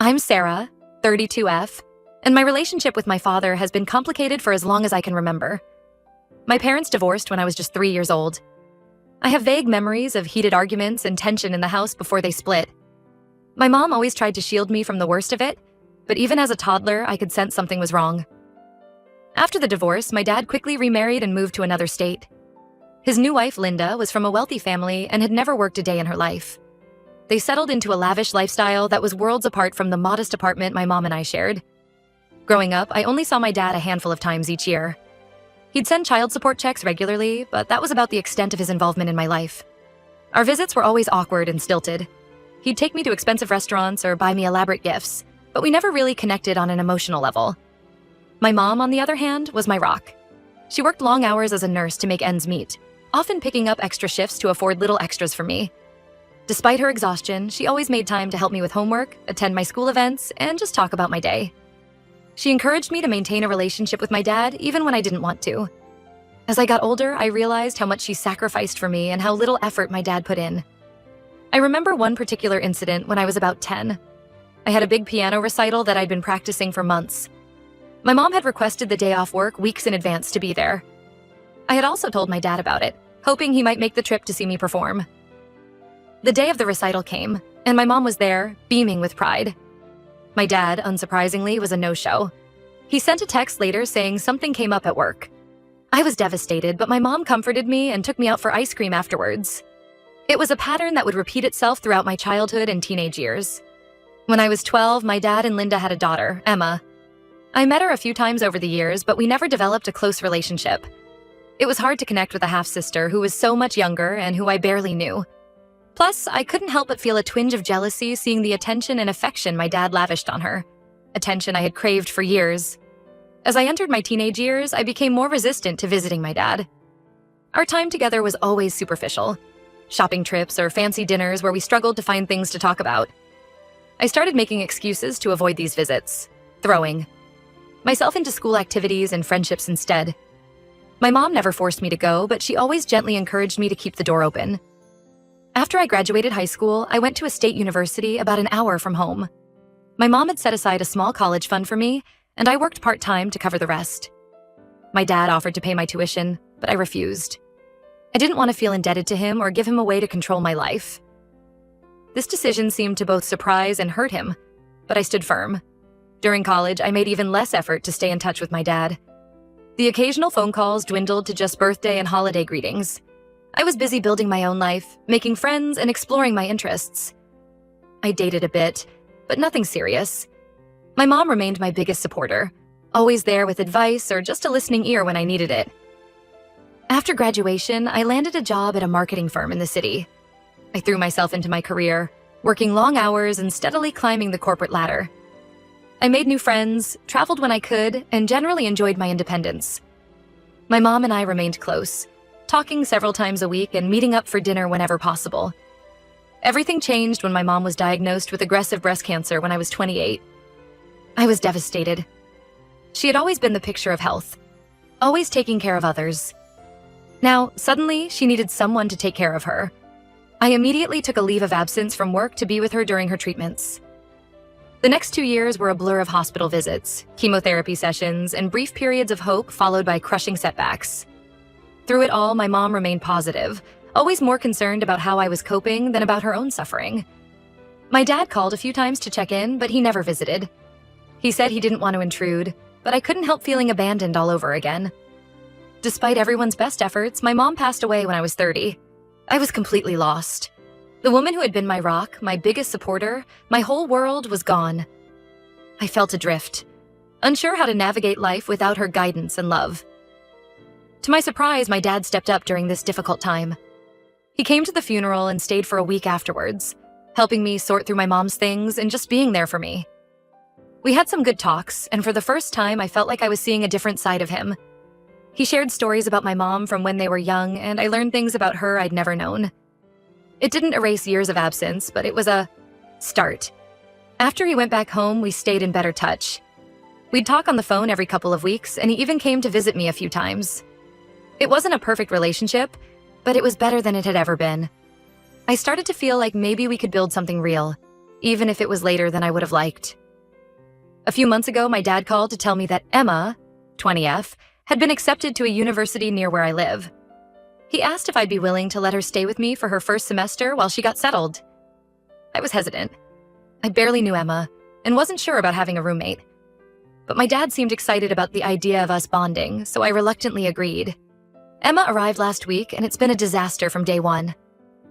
I'm Sarah, 32F, and my relationship with my father has been complicated for as long as I can remember. My parents divorced when I was just 3 years old. I have vague memories of heated arguments and tension in the house before they split. My mom always tried to shield me from the worst of it, but even as a toddler, I could sense something was wrong. After the divorce, my dad quickly remarried and moved to another state. His new wife, Linda, was from a wealthy family and had never worked a day in her life. They settled into a lavish lifestyle that was worlds apart from the modest apartment my mom and I shared. Growing up, I only saw my dad a handful of times each year. He'd send child support checks regularly, but that was about the extent of his involvement in my life. Our visits were always awkward and stilted. He'd take me to expensive restaurants or buy me elaborate gifts, but we never really connected on an emotional level. My mom, on the other hand, was my rock. She worked long hours as a nurse to make ends meet, often picking up extra shifts to afford little extras for me. Despite her exhaustion, she always made time to help me with homework, attend my school events, and just talk about my day. She encouraged me to maintain a relationship with my dad even when I didn't want to. As I got older, I realized how much she sacrificed for me and how little effort my dad put in. I remember one particular incident when I was about 10. I had a big piano recital that I'd been practicing for months. My mom had requested the day off work weeks in advance to be there. I had also told my dad about it, hoping he might make the trip to see me perform. The day of the recital came, and my mom was there, beaming with pride. My dad, unsurprisingly, was a no-show. He sent a text later saying something came up at work. I was devastated, but my mom comforted me and took me out for ice cream afterwards. It was a pattern that would repeat itself throughout my childhood and teenage years. When I was 12, my dad and Linda had a daughter, Emma. I met her a few times over the years, but we never developed a close relationship. It was hard to connect with a half-sister who was so much younger and who I barely knew. Plus, I couldn't help but feel a twinge of jealousy seeing the attention and affection my dad lavished on her, attention I had craved for years. As I entered my teenage years, I became more resistant to visiting my dad. Our time together was always superficial. Shopping trips or fancy dinners where we struggled to find things to talk about. I started making excuses to avoid these visits, throwing myself into school activities and friendships instead. My mom never forced me to go, but she always gently encouraged me to keep the door open. After I graduated high school, I went to a state university about an hour from home. My mom had set aside a small college fund for me, and I worked part-time to cover the rest. My dad offered to pay my tuition, but I refused. I didn't want to feel indebted to him or give him a way to control my life. This decision seemed to both surprise and hurt him, but I stood firm. During college, I made even less effort to stay in touch with my dad. The occasional phone calls dwindled to just birthday and holiday greetings. I was busy building my own life, making friends, and exploring my interests. I dated a bit, but nothing serious. My mom remained my biggest supporter, always there with advice or just a listening ear when I needed it. After graduation, I landed a job at a marketing firm in the city. I threw myself into my career, working long hours and steadily climbing the corporate ladder. I made new friends, traveled when I could, and generally enjoyed my independence. My mom and I remained close, talking several times a week and meeting up for dinner whenever possible. Everything changed when my mom was diagnosed with aggressive breast cancer when I was 28. I was devastated. She had always been the picture of health, always taking care of others. Now, suddenly, she needed someone to take care of her. I immediately took a leave of absence from work to be with her during her treatments. The next 2 years were a blur of hospital visits, chemotherapy sessions, and brief periods of hope followed by crushing setbacks. Through it all, my mom remained positive, always more concerned about how I was coping than about her own suffering. My dad called a few times to check in, but he never visited. He said he didn't want to intrude, but I couldn't help feeling abandoned all over again. Despite everyone's best efforts, my mom passed away when I was 30. I was completely lost. The woman who had been my rock, my biggest supporter, my whole world was gone. I felt adrift, unsure how to navigate life without her guidance and love. To my surprise, my dad stepped up during this difficult time. He came to the funeral and stayed for a week afterwards, helping me sort through my mom's things and just being there for me. We had some good talks, and for the first time, I felt like I was seeing a different side of him. He shared stories about my mom from when they were young, and I learned things about her I'd never known. It didn't erase years of absence, but it was a start. After he went back home, we stayed in better touch. We'd talk on the phone every couple of weeks, and he even came to visit me a few times. It wasn't a perfect relationship, but it was better than it had ever been. I started to feel like maybe we could build something real. even if it was later than I would have liked. A few months ago, my dad called to tell me that Emma, 20F, had been accepted to a university near where I live. He asked if I'd be willing to let her stay with me for her first semester while she got settled. I was hesitant. I barely knew Emma and wasn't sure about having a roommate. But my dad seemed excited about the idea of us bonding, so I reluctantly agreed. Emma arrived last week, and it's been a disaster from day one.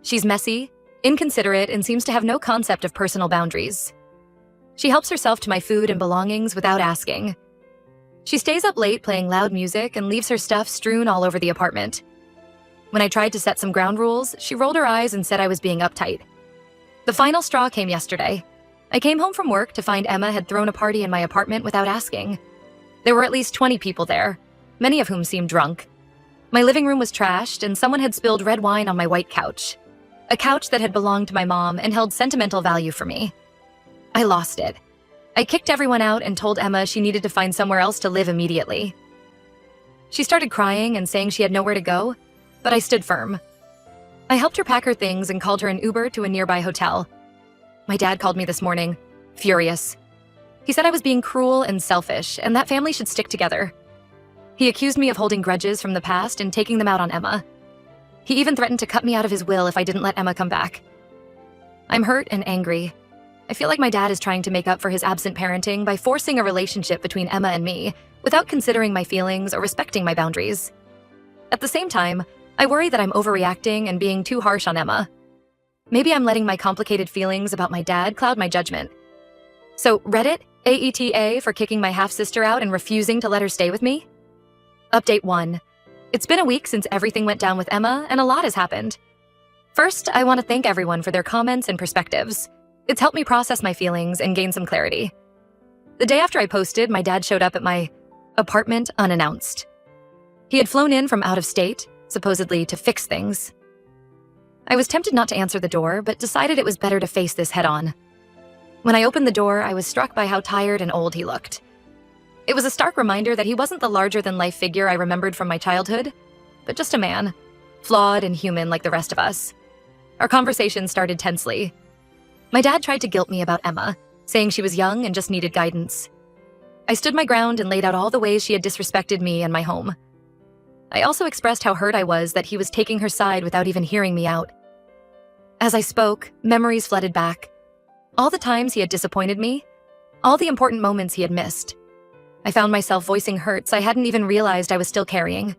She's messy, inconsiderate, and seems to have no concept of personal boundaries. She helps herself to my food and belongings without asking. She stays up late playing loud music and leaves her stuff strewn all over the apartment. When I tried to set some ground rules, she rolled her eyes and said I was being uptight. The final straw came yesterday. I came home from work to find Emma had thrown a party in my apartment without asking. There were at least 20 people there, many of whom seemed drunk. My living room was trashed, and someone had spilled red wine on my white couch, a couch that had belonged to my mom and held sentimental value for me. I lost it. I kicked everyone out and told Emma she needed to find somewhere else to live immediately. She started crying and saying she had nowhere to go, but I stood firm. I helped her pack her things and called her an Uber to a nearby hotel. My dad called me this morning, furious. He said I was being cruel and selfish, and that family should stick together. He accused me of holding grudges from the past and taking them out on Emma. He even threatened to cut me out of his will if I didn't let Emma come back. I'm hurt and angry. I feel like my dad is trying to make up for his absent parenting by forcing a relationship between Emma and me without considering my feelings or respecting my boundaries. At the same time, I worry that I'm overreacting and being too harsh on Emma. Maybe I'm letting my complicated feelings about my dad cloud my judgment. So, Reddit, AETA for kicking my half-sister out and refusing to let her stay with me? Update 1. It's been a week since everything went down with Emma, and a lot has happened. First, I want to thank everyone for their comments and perspectives. It's helped me process my feelings and gain some clarity. The day after I posted, my dad showed up at my apartment unannounced. He had flown in from out of state, supposedly to fix things. I was tempted not to answer the door, but decided it was better to face this head-on. When I opened the door, I was struck by how tired and old he looked. It was a stark reminder that he wasn't the larger-than-life figure I remembered from my childhood, but just a man, flawed and human like the rest of us. Our conversation started tensely. My dad tried to guilt me about Emma, saying she was young and just needed guidance. I stood my ground and laid out all the ways she had disrespected me and my home. I also expressed how hurt I was that he was taking her side without even hearing me out. As I spoke, memories flooded back. All the times he had disappointed me, all the important moments he had missed. I found myself voicing hurts I hadn't even realized I was still carrying.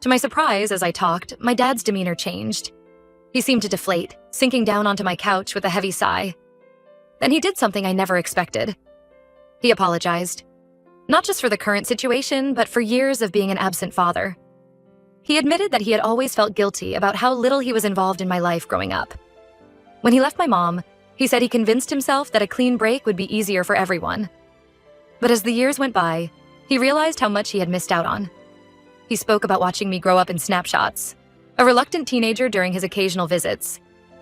To my surprise, as I talked, my dad's demeanor changed. He seemed to deflate, sinking down onto my couch with a heavy sigh. Then he did something I never expected. He apologized. Not just for the current situation, but for years of being an absent father. He admitted that he had always felt guilty about how little he was involved in my life growing up. When he left my mom, he said he convinced himself that a clean break would be easier for everyone. But as the years went by, he realized how much he had missed out on. He spoke about watching me grow up in snapshots, a reluctant teenager during his occasional visits,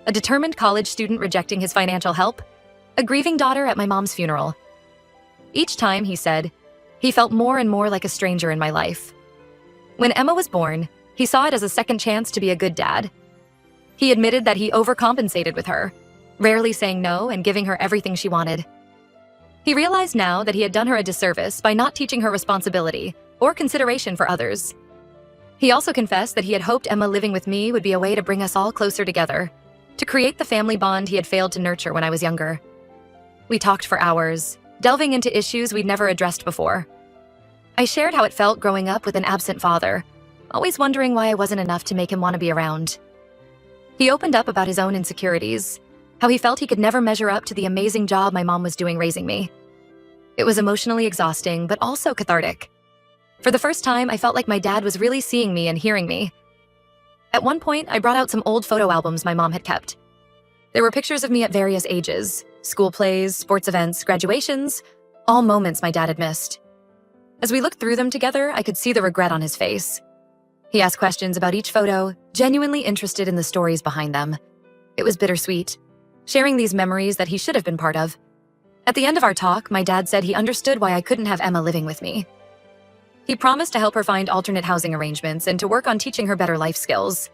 a determined college student rejecting his financial help, a grieving daughter at my mom's funeral. Each time, he said, he felt more and more like a stranger in my life. When Emma was born, he saw it as a second chance to be a good dad. He admitted that he overcompensated with her, rarely saying no and giving her everything she wanted. He realized now that he had done her a disservice by not teaching her responsibility or consideration for others. He also confessed that he had hoped Emma living with me would be a way to bring us all closer together, to create the family bond he had failed to nurture when I was younger. We talked for hours, delving into issues we'd never addressed before. I shared how it felt growing up with an absent father, always wondering why I wasn't enough to make him want to be around. He opened up about his own insecurities, how he felt he could never measure up to the amazing job my mom was doing raising me. It was emotionally exhausting, but also cathartic. For the first time, I felt like my dad was really seeing me and hearing me. At one point, I brought out some old photo albums my mom had kept. There were pictures of me at various ages, school plays, sports events, graduations, all moments my dad had missed. As we looked through them together, I could see the regret on his face. He asked questions about each photo, genuinely interested in the stories behind them. It was bittersweet, sharing these memories that he should have been part of. At the end of our talk, my dad said he understood why I couldn't have Emma living with me. He promised to help her find alternate housing arrangements and to work on teaching her better life skills.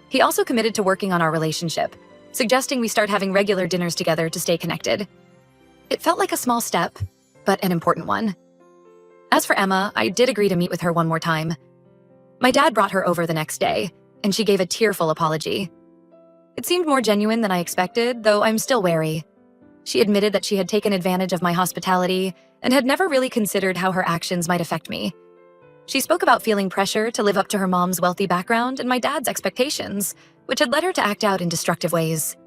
He also committed to working on our relationship, suggesting we start having regular dinners together to stay connected. It felt like a small step, but an important one. As for Emma, I did agree to meet with her one more time. My dad brought her over the next day, and she gave a tearful apology. It seemed more genuine than I expected, though I'm still wary. She admitted that she had taken advantage of my hospitality and had never really considered how her actions might affect me. She spoke about feeling pressure to live up to her mom's wealthy background and my dad's expectations, which had led her to act out in destructive ways.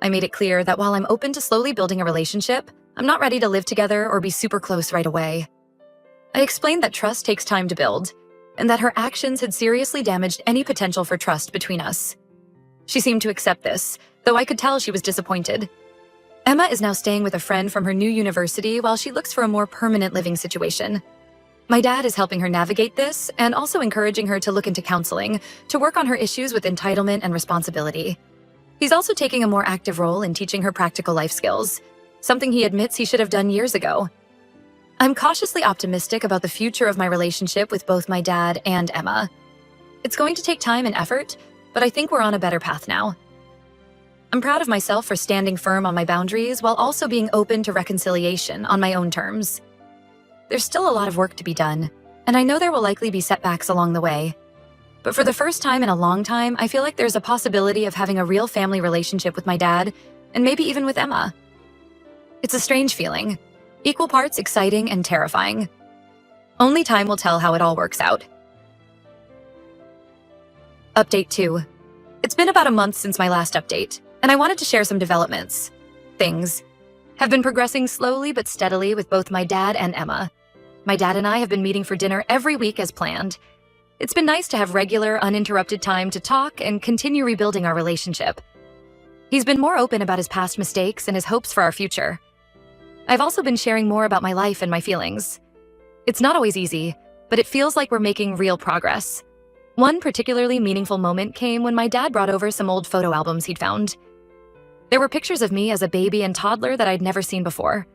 I made it clear that while I'm open to slowly building a relationship, I'm not ready to live together or be super close right away. I explained that trust takes time to build, and that her actions had seriously damaged any potential for trust between us. She seemed to accept this, though I could tell she was disappointed. Emma is now staying with a friend from her new university while she looks for a more permanent living situation. My dad is helping her navigate this and also encouraging her to look into counseling to work on her issues with entitlement and responsibility. He's also taking a more active role in teaching her practical life skills, something he admits he should have done years ago. I'm cautiously optimistic about the future of my relationship with both my dad and Emma. It's going to take time and effort, but I think we're on a better path now. I'm proud of myself for standing firm on my boundaries while also being open to reconciliation on my own terms. There's still a lot of work to be done, and I know there will likely be setbacks along the way. But for the first time in a long time, I feel like there's a possibility of having a real family relationship with my dad, and maybe even with Emma. It's a strange feeling, equal parts exciting and terrifying. Only time will tell how it all works out. Update 2. It's been about a month since my last update, and I wanted to share some developments. Things have been progressing slowly but steadily with both my dad and Emma. My dad and I have been meeting for dinner every week as planned. It's been nice to have regular, uninterrupted time to talk and continue rebuilding our relationship. He's been more open about his past mistakes and his hopes for our future. I've also been sharing more about my life and my feelings. It's not always easy, but it feels like we're making real progress. One particularly meaningful moment came when my dad brought over some old photo albums he'd found. There were pictures of me as a baby and toddler that I'd never seen before.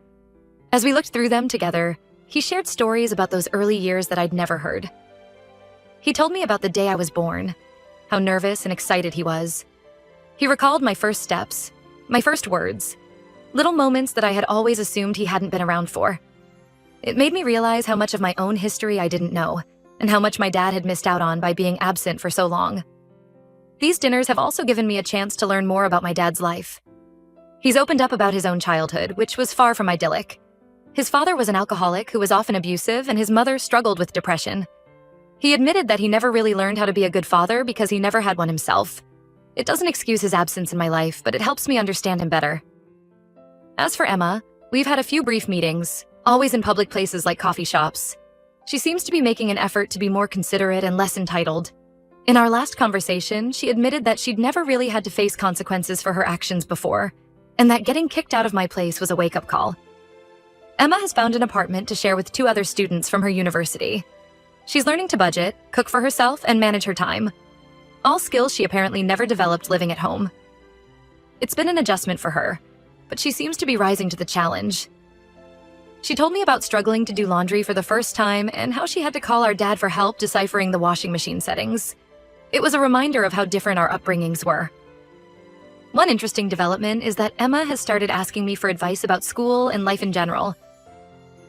As we looked through them together, he shared stories about those early years that I'd never heard. He told me about the day I was born, how nervous and excited he was. He recalled my first steps, my first words, little moments that I had always assumed he hadn't been around for. It made me realize how much of my own history I didn't know, and how much my dad had missed out on by being absent for so long. These dinners have also given me a chance to learn more about my dad's life. He's opened up about his own childhood, which was far from idyllic. His father was an alcoholic who was often abusive, and his mother struggled with depression. He admitted that he never really learned how to be a good father because he never had one himself. It doesn't excuse his absence in my life, but it helps me understand him better. As for Emma, we've had a few brief meetings, always in public places like coffee shops. She seems to be making an effort to be more considerate and less entitled. In our last conversation, she admitted that she'd never really had to face consequences for her actions before, and that getting kicked out of my place was a wake-up call. Emma has found an apartment to share with 2 other students from her university. She's learning to budget, cook for herself, and manage her time. All skills she apparently never developed living at home. It's been an adjustment for her, but she seems to be rising to the challenge. She told me about struggling to do laundry for the first time and how she had to call our dad for help deciphering the washing machine settings. It was a reminder of how different our upbringings were. One interesting development is that Emma has started asking me for advice about school and life in general.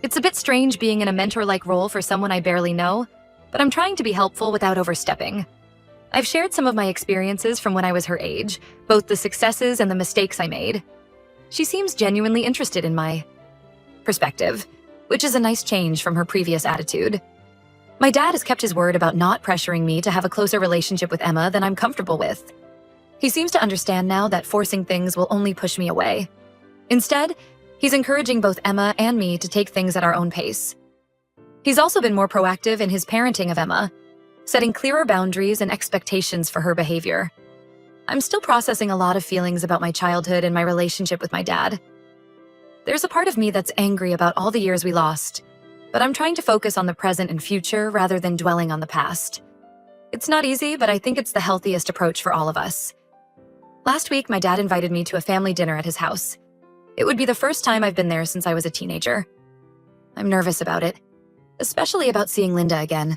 It's a bit strange being in a mentor-like role for someone I barely know, but I'm trying to be helpful without overstepping. I've shared some of my experiences from when I was her age, both the successes and the mistakes I made. She seems genuinely interested in my perspective, which is a nice change from her previous attitude. My dad has kept his word about not pressuring me to have a closer relationship with Emma than I'm comfortable with. He seems to understand now that forcing things will only push me away. Instead, he's encouraging both Emma and me to take things at our own pace. He's also been more proactive in his parenting of Emma, setting clearer boundaries and expectations for her behavior. I'm still processing a lot of feelings about my childhood and my relationship with my dad. There's a part of me that's angry about all the years we lost, but I'm trying to focus on the present and future rather than dwelling on the past. It's not easy, but I think it's the healthiest approach for all of us. Last week, my dad invited me to a family dinner at his house. It would be the first time I've been there since I was a teenager. I'm nervous about it, especially about seeing Linda again.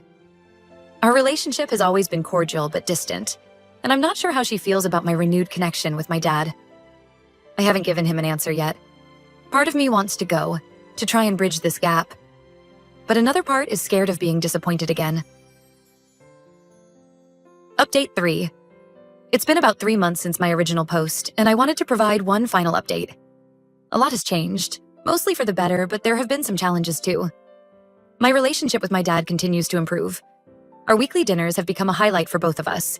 Our relationship has always been cordial but distant, and I'm not sure how she feels about my renewed connection with my dad. I haven't given him an answer yet. Part of me wants to go, to try and bridge this gap. But another part is scared of being disappointed again. Update 3. It's been about 3 months since my original post, and I wanted to provide one final update. A lot has changed, mostly for the better, but there have been some challenges too. My relationship with my dad continues to improve. Our weekly dinners have become a highlight for both of us.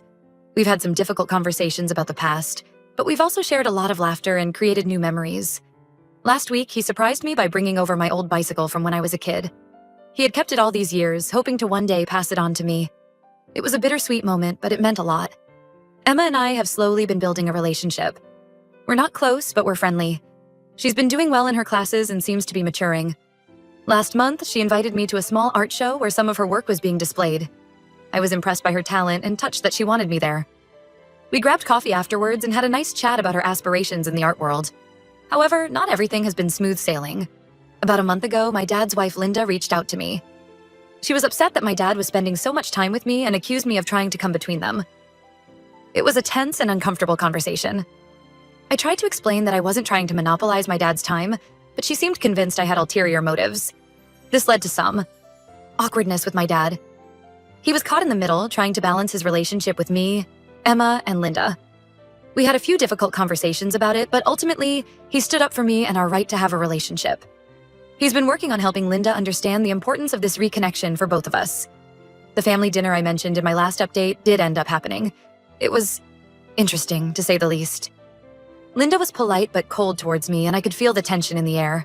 We've had some difficult conversations about the past, but we've also shared a lot of laughter and created new memories. Last week, he surprised me by bringing over my old bicycle from when I was a kid. He had kept it all these years, hoping to one day pass it on to me. It was a bittersweet moment, but it meant a lot. Emma and I have slowly been building a relationship. We're not close, but we're friendly. She's been doing well in her classes and seems to be maturing. Last month, she invited me to a small art show where some of her work was being displayed. I was impressed by her talent and touched that she wanted me there. We grabbed coffee afterwards and had a nice chat about her aspirations in the art world. However, not everything has been smooth sailing. About a month ago, my dad's wife Linda reached out to me. She was upset that my dad was spending so much time with me and accused me of trying to come between them. It was a tense and uncomfortable conversation. I tried to explain that I wasn't trying to monopolize my dad's time, but she seemed convinced I had ulterior motives. This led to some awkwardness with my dad. He was caught in the middle, trying to balance his relationship with me, Emma, and Linda. We had a few difficult conversations about it, but ultimately, he stood up for me and our right to have a relationship. He's been working on helping Linda understand the importance of this reconnection for both of us. The family dinner I mentioned in my last update did end up happening. It was interesting, to say the least. Linda was polite but cold towards me, and I could feel the tension in the air.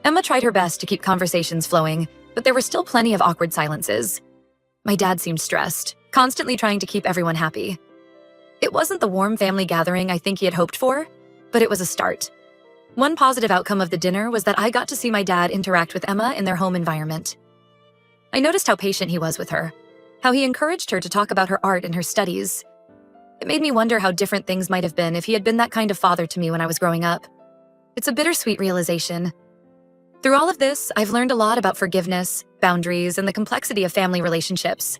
Emma tried her best to keep conversations flowing, but there were still plenty of awkward silences. My dad seemed stressed, constantly trying to keep everyone happy. It wasn't the warm family gathering I think he had hoped for, but it was a start. One positive outcome of the dinner was that I got to see my dad interact with Emma in their home environment. I noticed how patient he was with her, how he encouraged her to talk about her art and her studies. It made me wonder how different things might have been if he had been that kind of father to me when I was growing up. It's a bittersweet realization. Through all of this, I've learned a lot about forgiveness, boundaries, and the complexity of family relationships.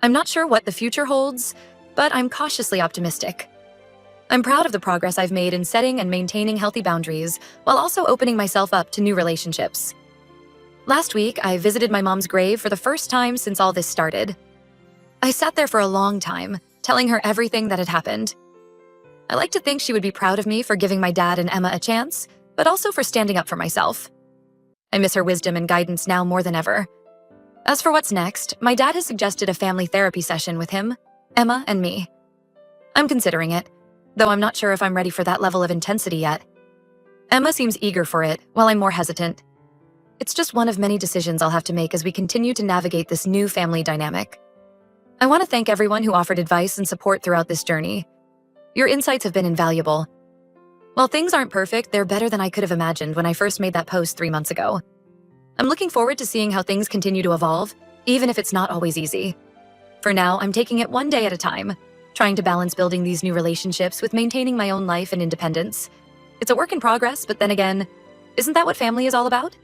I'm not sure what the future holds, but I'm cautiously optimistic. I'm proud of the progress I've made in setting and maintaining healthy boundaries while also opening myself up to new relationships. Last week, I visited my mom's grave for the first time since all this started. I sat there for a long time, telling her everything that had happened. I like to think she would be proud of me for giving my dad and Emma a chance, but also for standing up for myself. I miss her wisdom and guidance now more than ever. As for what's next, my dad has suggested a family therapy session with him, Emma, and me. I'm considering it, though I'm not sure if I'm ready for that level of intensity yet. Emma seems eager for it, while I'm more hesitant. It's just one of many decisions I'll have to make as we continue to navigate this new family dynamic. I want to thank everyone who offered advice and support throughout this journey. Your insights have been invaluable. While things aren't perfect, they're better than I could have imagined when I first made that post 3 months ago. I'm looking forward to seeing how things continue to evolve, even if it's not always easy. For now, I'm taking it one day at a time, trying to balance building these new relationships with maintaining my own life and independence. It's a work in progress, but then again, isn't that what family is all about?